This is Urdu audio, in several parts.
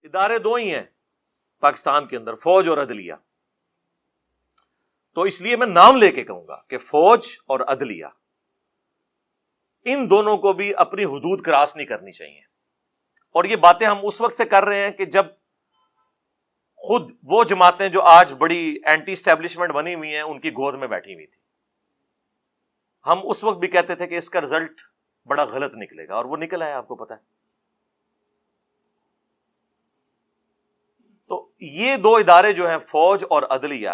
ادارے دو ہی ہیں پاکستان کے اندر، فوج اور عدلیہ. تو اس لیے میں نام لے کے کہوں گا کہ فوج اور عدلیہ ان دونوں کو بھی اپنی حدود کراس نہیں کرنی چاہیے. اور یہ باتیں ہم اس وقت سے کر رہے ہیں کہ جب خود وہ جماعتیں جو آج بڑی اینٹی اسٹیبلشمنٹ بنی ہوئی ہیں ان کی گود میں بیٹھی ہوئی تھی. ہم اس وقت بھی کہتے تھے کہ اس کا رزلٹ بڑا غلط نکلے گا، اور وہ نکلا ہے، آپ کو پتا ہے. تو یہ دو ادارے جو ہیں فوج اور عدلیہ،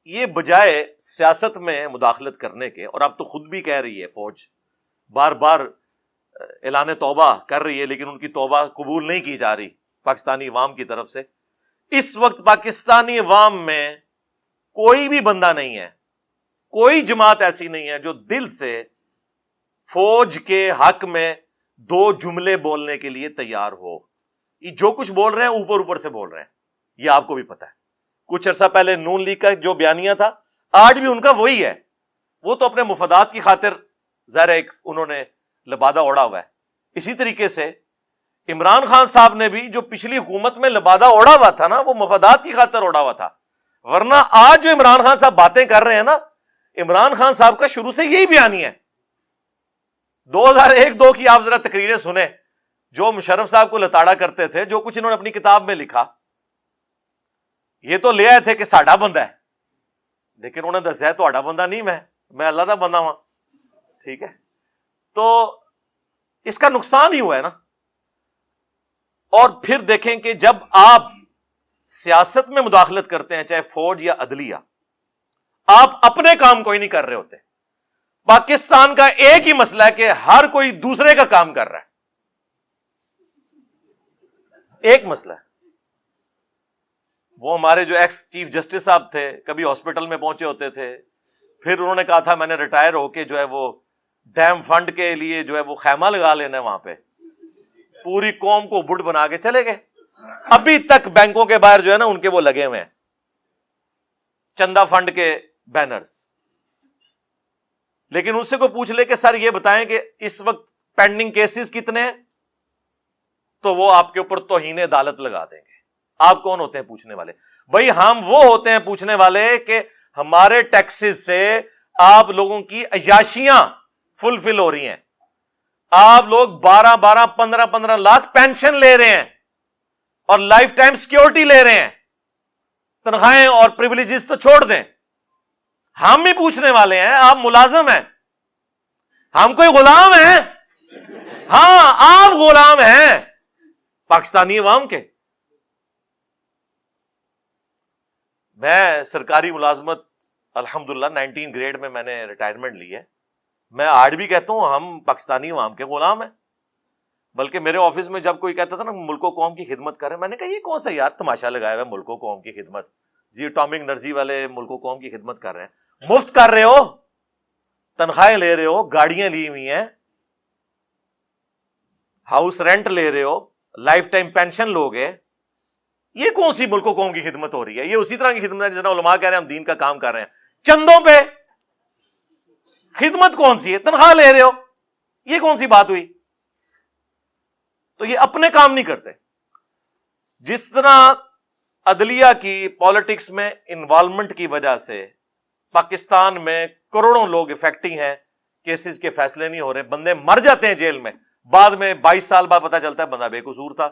یہ بجائے سیاست میں مداخلت کرنے کے، اور اب تو خود بھی کہہ رہی ہے فوج، بار بار اعلان توبہ کر رہی ہے لیکن ان کی توبہ قبول نہیں کی جا رہی پاکستانی عوام کی طرف سے. اس وقت پاکستانی عوام میں کوئی بھی بندہ نہیں ہے، کوئی جماعت ایسی نہیں ہے جو دل سے فوج کے حق میں دو جملے بولنے کے لیے تیار ہو. یہ جو کچھ بول رہے ہیں اوپر اوپر سے بول رہے ہیں، یہ آپ کو بھی پتا ہے. کچھ عرصہ پہلے نون لیگ کا جو بیانیہ تھا آج بھی ان کا وہی ہے. وہ تو اپنے مفادات کی خاطر ظاہر ایک انہوں نے لبادہ اوڑا ہوا ہے. اسی طریقے سے عمران خان صاحب نے بھی جو پچھلی حکومت میں لبادہ اوڑا ہوا تھا نا، وہ مفادات کی خاطر اوڑا ہوا تھا. ورنہ آج جو عمران خان صاحب باتیں کر رہے ہیں نا، عمران خان صاحب کا شروع سے یہی بیانیہ ہے. 2001-2 کی آپ ذرا تقریریں سنیں، جو مشرف صاحب کو لتاڑا کرتے تھے، جو کچھ انہوں نے اپنی کتاب میں لکھا، یہ تو لے آئے تھے کہ ساڈا بندہ ہے، لیکن انہوں نے دسیا ہے تہاڈا بندہ نہیں، میں اللہ دا بندہ ہوں. ٹھیک ہے، تو اس کا نقصان ہی ہوا ہے نا. اور پھر دیکھیں کہ جب آپ سیاست میں مداخلت کرتے ہیں، چاہے فوج یا عدلیہ، آپ اپنے کام کوئی نہیں کر رہے ہوتے. پاکستان کا ایک ہی مسئلہ ہے کہ ہر کوئی دوسرے کا کام کر رہا ہے. ایک مسئلہ ہے. وہ ہمارے جو ایکس چیف جسٹس صاحب تھے، کبھی ہاسپٹل میں پہنچے ہوتے تھے، پھر انہوں نے کہا تھا میں نے ریٹائر ہو کے جو ہے وہ ڈیم فنڈ کے لیے جو ہے وہ خیمہ لگا لینا ہے وہاں پہ. پوری قوم کو بڑھ بنا کے چلے گئے. ابھی تک بینکوں کے باہر جو ہے نا ان کے وہ لگے ہوئے ہیں چندہ فنڈ کے بینرز. لیکن ان سے کوئی پوچھ لے کہ سر یہ بتائیں کہ اس وقت پینڈنگ کیسز کتنے ہیں، تو وہ آپ کے اوپر توہین عدالت لگا دیں گے. آپ کون ہوتے ہیں پوچھنے والے؟ بھائی ہم وہ ہوتے ہیں پوچھنے والے کہ ہمارے ٹیکسز سے آپ لوگوں کی عیاشیاں فلفل ہو رہی ہیں. آپ لوگ 12 15 لاکھ پینشن لے رہے ہیں اور لائف ٹائم سیکیورٹی لے رہے ہیں. تنخواہیں اور پریویلیجز تو چھوڑ دیں، ہم بھی پوچھنے والے ہیں. آپ ملازم ہیں، ہم کوئی غلام ہیں؟ ہاں آپ غلام ہیں پاکستانی عوام کے. میں سرکاری ملازمت الحمدللہ 19 گریڈ میں نے ریٹائرمنٹ لی ہے. میں آج بھی کہتا ہوں ہم پاکستانی عوام کے غلام ہیں. بلکہ میرے آفس میں جب کوئی کہتا تھا نا ملک و قوم کی خدمت کریں، میں نے کہا یہ کون سا یار تماشا لگایا ہوا ہے ملک و قوم کی خدمت؟ جی اٹامک انرجی والے ملک و قوم کی خدمت کر رہے ہیں، مفت کر رہے ہو، تنخواہیں لے رہے ہو، گاڑیاں لی ہوئی ہیں، ہاؤس رینٹ لے رہے ہو، لائف ٹائم پینشن لوگے. یہ کون سی ملک و قوم کی خدمت ہو رہی ہے؟ یہ اسی طرح کی خدمت ہے جس طرح علماء کہہ رہے ہیں ہم دین کا کام کر رہے ہیں. چندوں پہ خدمت کون سی ہے؟ تنخواہ لے رہے ہو، یہ کون سی بات ہوئی؟ تو یہ اپنے کام نہیں کرتے. جس طرح عدلیہ کی پالیٹکس میں انوالومنٹ کی وجہ سے پاکستان میں کروڑوں لوگ افیکٹنگ ہیں، کیسز کے فیصلے نہیں ہو رہے، بندے مر جاتے ہیں جیل میں، بعد میں 22 سال بعد پتا چلتا ہے بندہ بے قصور تھا.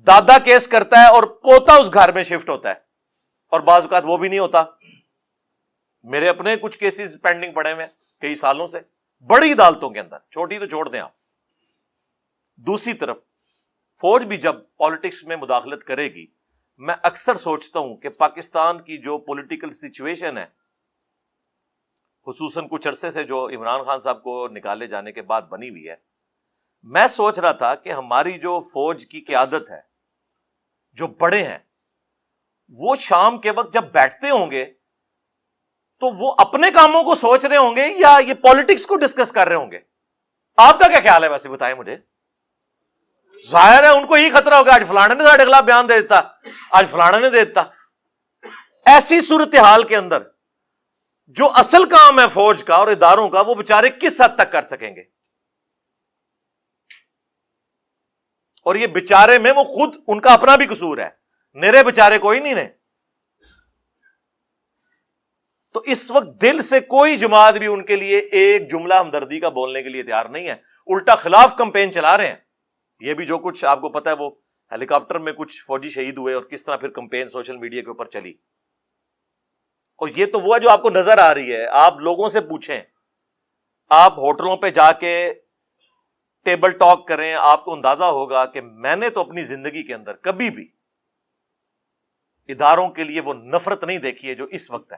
دادا کیس کرتا ہے اور پوتا اس گھر میں شفٹ ہوتا ہے، اور بعض اوقات وہ بھی نہیں ہوتا. میرے اپنے کچھ کیسز پینڈنگ پڑے ہوئے کئی سالوں سے بڑی عدالتوں کے اندر، چھوٹی تو چھوڑ دیں آپ. دوسری طرف فوج بھی جب پالیٹکس میں مداخلت کرے گی، میں اکثر سوچتا ہوں کہ پاکستان کی جو پولیٹیکل سچویشن ہے، خصوصاً کچھ عرصے سے جو عمران خان صاحب کو نکالے جانے کے بعد بنی ہوئی ہے، میں سوچ رہا تھا کہ ہماری جو فوج کی قیادت ہے، جو بڑے ہیں، وہ شام کے وقت جب بیٹھتے ہوں گے تو وہ اپنے کاموں کو سوچ رہے ہوں گے یا یہ پالیٹکس کو ڈسکس کر رہے ہوں گے؟ آپ کا کیا خیال ہے؟ ویسے بتائیں مجھے. ظاہر ہے ان کو یہی خطرہ ہوگا آج فلانے نے ساڈے خلاف بیان دے دیتا، آج فلانے نے دے دیتا. ایسی صورتحال کے اندر جو اصل کام ہے فوج کا اور اداروں کا، وہ بیچارے کس حد تک کر سکیں گے؟ اور یہ بیچارے میں وہ خود ان کا اپنا بھی قصور ہے، میرے بیچارے کوئی نہیں نے. تو اس وقت دل سے کوئی جماعت بھی ان کے لیے ایک جملہ ہمدردی کا بولنے کے لیے تیار نہیں ہے، الٹا خلاف کمپین چلا رہے ہیں. یہ بھی جو کچھ آپ کو پتا ہے، وہ ہیلی کاپٹر میں کچھ فوجی شہید ہوئے اور کس طرح پھر کمپین سوشل میڈیا کے اوپر چلی. اور یہ تو وہ ہے جو آپ کو نظر آ رہی ہے. آپ لوگوں سے پوچھیں، آپ ہوٹلوں پہ جا کے ٹیبل ٹاک کریں، آپ کو اندازہ ہوگا کہ میں نے تو اپنی زندگی کے اندر کبھی بھی اداروں کے لیے وہ نفرت نہیں دیکھی ہے جو اس وقت ہے.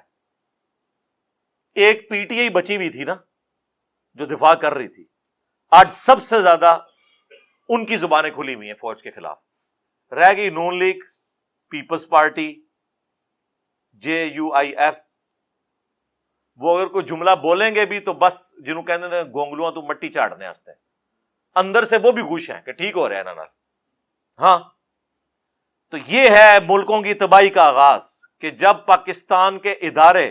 ایک پی ٹی آئی بچی ہوئی تھی نا جو دفاع کر رہی تھی، آج سب سے زیادہ ان کی زبانیں کھلی ہوئی ہیں فوج کے خلاف. رہ گئی نون لیگ، پیپلز پارٹی، JUIF. وہ اگر کوئی جملہ بولیں گے بھی تو بس جنہوں کہتے ہیں گونگلواں تو مٹی چاڑنے واسطے، اندر سے وہ بھی خوش ہیں کہ ٹھیک ہو رہا ہے نا. ہاں، تو یہ ہے ملکوں کی تباہی کا آغاز کہ جب پاکستان کے ادارے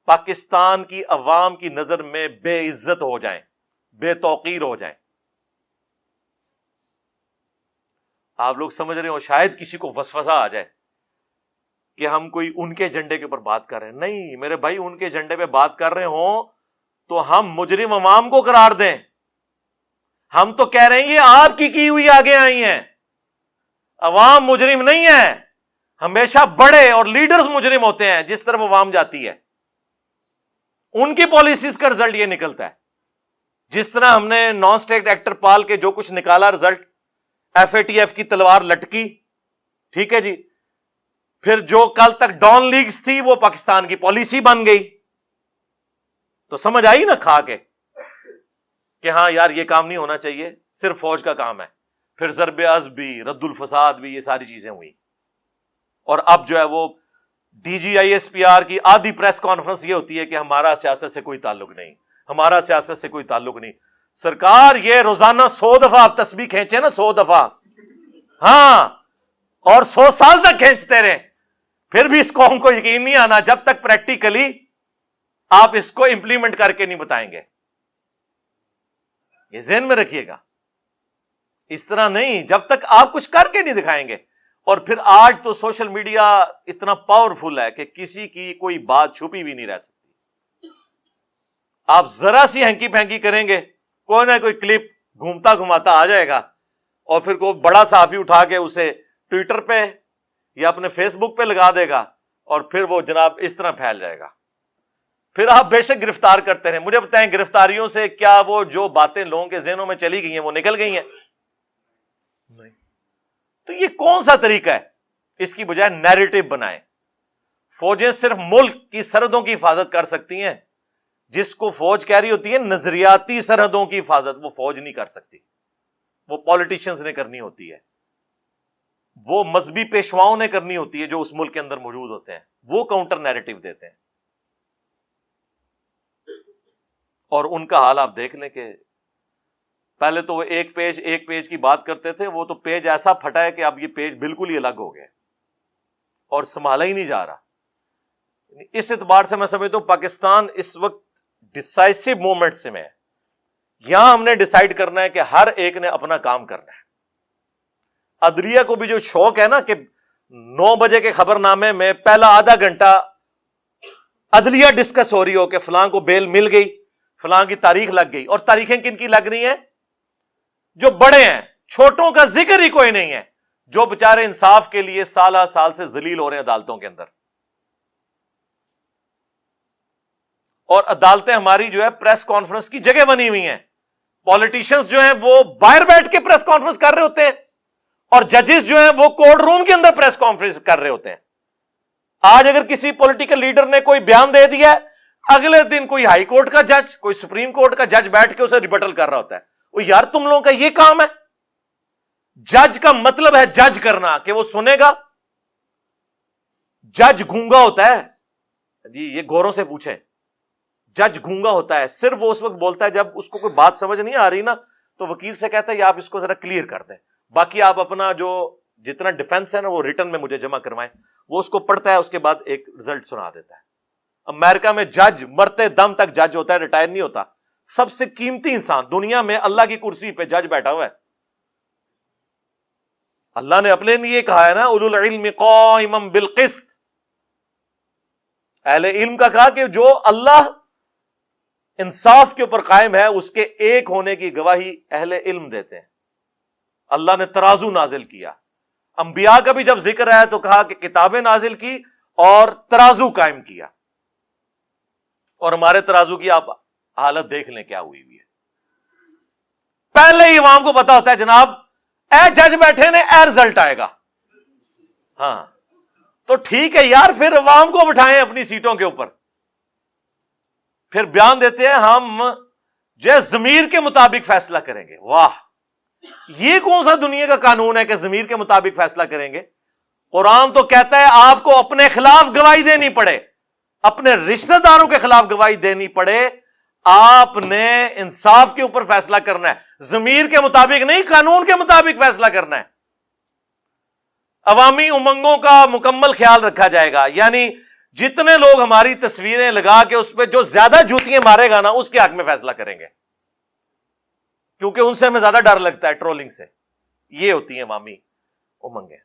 پاکستان کی عوام کی نظر میں بے عزت ہو جائیں، بے توقیر ہو جائیں. آپ لوگ سمجھ رہے ہو شاید کسی کو وسوسہ آ جائے کہ ہم کوئی ان کے ایجنڈے کے اوپر بات کر رہے ہیں. نہیں میرے بھائی، ان کے ایجنڈے پہ بات کر رہے ہوں تو ہم مجرم عوام کو قرار دیں. ہم تو کہہ رہے ہیں یہ آپ کی ہوئی آگے آئی ہیں، عوام مجرم نہیں ہے. ہمیشہ بڑے اور لیڈرز مجرم ہوتے ہیں جس طرف عوام جاتی ہے، ان کی پالیسیز کا رزلٹ یہ نکلتا ہے. جس طرح ہم نے نان اسٹیٹ ایکٹر پال کے جو کچھ نکالا رزلٹ، FATF کی تلوار لٹکی، ٹھیک ہے جی. پھر جو کل تک ڈان لیگز تھی وہ پاکستان کی پالیسی بن گئی. تو سمجھ آئی نا کھا کے کہ ہاں یار یہ کام نہیں ہونا چاہیے، صرف فوج کا کام ہے. پھر ضرب عضب بھی، رد الفساد بھی، یہ ساری چیزیں ہوئی. اور اب جو ہے وہ DGISPR کی آدھی پریس کانفرنس یہ ہوتی ہے کہ ہمارا سیاست سے کوئی تعلق نہیں، ہمارا سیاست سے کوئی تعلق نہیں. سرکار یہ روزانہ 100 دفعہ آپ تسبیح کھینچے نا، 100 دفعہ، ہاں، اور 100 سال تک کھینچتے رہے، پھر بھی اس قوم کو یقین نہیں آنا جب تک پریکٹیکلی آپ اس کو امپلیمنٹ کر کے نہیں بتائیں گے. یہ ذہن میں رکھیے گا. اس طرح نہیں، جب تک آپ کچھ کر کے نہیں دکھائیں گے. اور پھر آج تو سوشل میڈیا اتنا پاورفل ہے کہ کسی کی کوئی بات چھپی بھی نہیں رہ سکتی. آپ ذرا سی ہینکی پھینکی کریں گے، کوئی نہ کوئی کلپ گھومتا گھماتا آ جائے گا، اور پھر کوئی بڑا صحافی اٹھا کے اسے ٹویٹر پہ یا اپنے فیس بک پہ لگا دے گا، اور پھر وہ جناب اس طرح پھیل جائے گا. پھر آپ بے شک گرفتار کرتے رہیں. مجھے بتائیں گرفتاریوں سے کیا وہ جو باتیں لوگوں کے ذہنوں میں چلی گئی ہیں وہ نکل گئی ہیں؟ نہیں. تو یہ کون سا طریقہ ہے؟ اس کی بجائے نیریٹو بنائیں. فوجیں صرف ملک کی سرحدوں کی حفاظت کر سکتی ہیں. جس کو فوج کہہ رہی ہوتی ہے نظریاتی سرحدوں کی حفاظت، وہ فوج نہیں کر سکتی، وہ پولیٹیشنز نے کرنی ہوتی ہے، وہ مذہبی پیشواؤں نے کرنی ہوتی ہے جو اس ملک کے اندر موجود ہوتے ہیں. وہ کاؤنٹر نیریٹو دیتے ہیں. اور ان کا حال آپ دیکھ لیں کہ پہلے تو وہ ایک پیج کی بات کرتے تھے، وہ تو پیج ایسا پھٹا ہے کہ اب یہ پیج بالکل ہی الگ ہو گیا اور سنبھالا ہی نہیں جا رہا. اس اعتبار سے میں سمجھتا ہوں پاکستان اس وقت ڈسائسو مومنٹ سے میں ہے. یہاں ہم نے ڈیسائیڈ کرنا ہے کہ ہر ایک نے اپنا کام کرنا ہے. عدلیہ کو بھی جو شوق ہے نا کہ 9 بجے کے خبر نامے میں پہلا آدھا گھنٹہ عدلیہ ڈسکس ہو رہی ہو کہ فلاں کو بیل مل گئی، فلاں کی تاریخ لگ گئی. اور تاریخیں کن کی لگ رہی ہیں؟ جو بڑے ہیں. چھوٹوں کا ذکر ہی کوئی نہیں ہے، جو بےچارے انصاف کے لیے سالہ سال سے ذلیل ہو رہے ہیں عدالتوں کے اندر. اور عدالتیں ہماری جو ہے پریس کانفرنس کی جگہ بنی ہوئی ہیں. پولیٹیشنز جو ہیں وہ باہر بیٹھ کے پریس کانفرنس کر رہے ہوتے ہیں، اور ججز جو ہیں وہ کورٹ روم کے اندر پریس کانفرنس کر رہے ہوتے ہیں. آج اگر کسی پولیٹیکل لیڈر نے کوئی بیان دے دیا ہے، اگلے دن کوئی ہائی کورٹ کا جج، کوئی سپریم کورٹ کا جج بیٹھ کے اسے ریبٹل کر رہا ہوتا ہے. وہ یار تم لوگوں کا یہ کام ہے؟ جج کا مطلب ہے جج کرنا، کہ وہ سنے گا. جج گونگا ہوتا ہے جی، یہ گوروں سے پوچھیں. جج گونگا ہوتا ہے، صرف وہ اس وقت بولتا ہے جب اس کو کوئی بات سمجھ نہیں آ رہی نا تو وکیل سے کہتا ہے یا آپ اس کو ذرا کلیئر کر دیں، باقی آپ اپنا جو جتنا ڈیفنس ہے نا وہ ریٹن میں مجھے جمع کروائیں. وہ اس کو پڑھتا ہے، اس کے بعد ایک رزلٹ سنا دیتا ہے. امریکہ میں جج مرتے دم تک جج ہوتا ہے، ریٹائر نہیں ہوتا. سب سے قیمتی انسان دنیا میں اللہ کی کرسی پہ جج بیٹھا ہوا ہے. اللہ نے اپنے لیے کہا ہے نا اولو العلم قائما بالقسط، اہل علم کا کہا کہ جو اللہ انصاف کے اوپر قائم ہے اس کے ایک ہونے کی گواہی اہل علم دیتے ہیں۔ اللہ نے ترازو نازل کیا، انبیاء کا بھی جب ذکر ہے تو کہا کہ کتابیں نازل کی اور ترازو قائم کیا، اور ہمارے ترازو کی آپ حالت دیکھ لیں کیا ہوئی ہے۔ پہلے ہی عوام کو پتا ہوتا ہے جناب اے جج بیٹھے نے اے رزلٹ آئے گا، ہاں تو ٹھیک ہے یار، پھر عوام کو بٹھائیں اپنی سیٹوں کے اوپر، پھر بیان دیتے ہیں ہم جو ضمیر کے مطابق فیصلہ کریں گے۔ واہ، یہ کون سا دنیا کا قانون ہے کہ ضمیر کے مطابق فیصلہ کریں گے؟ قرآن تو کہتا ہے آپ کو اپنے خلاف گواہی دینی پڑے، اپنے رشتہ داروں کے خلاف گواہی دینی پڑے، آپ نے انصاف کے اوپر فیصلہ کرنا ہے، ضمیر کے مطابق نہیں، قانون کے مطابق فیصلہ کرنا ہے۔ عوامی امنگوں کا مکمل خیال رکھا جائے گا، یعنی جتنے لوگ ہماری تصویریں لگا کے اس پہ جو زیادہ جوتیاں مارے گا نا اس کے حق میں فیصلہ کریں گے، کیونکہ ان سے ہمیں زیادہ ڈر لگتا ہے ٹرولنگ سے۔ یہ ہوتی ہیں عوامی امنگیں۔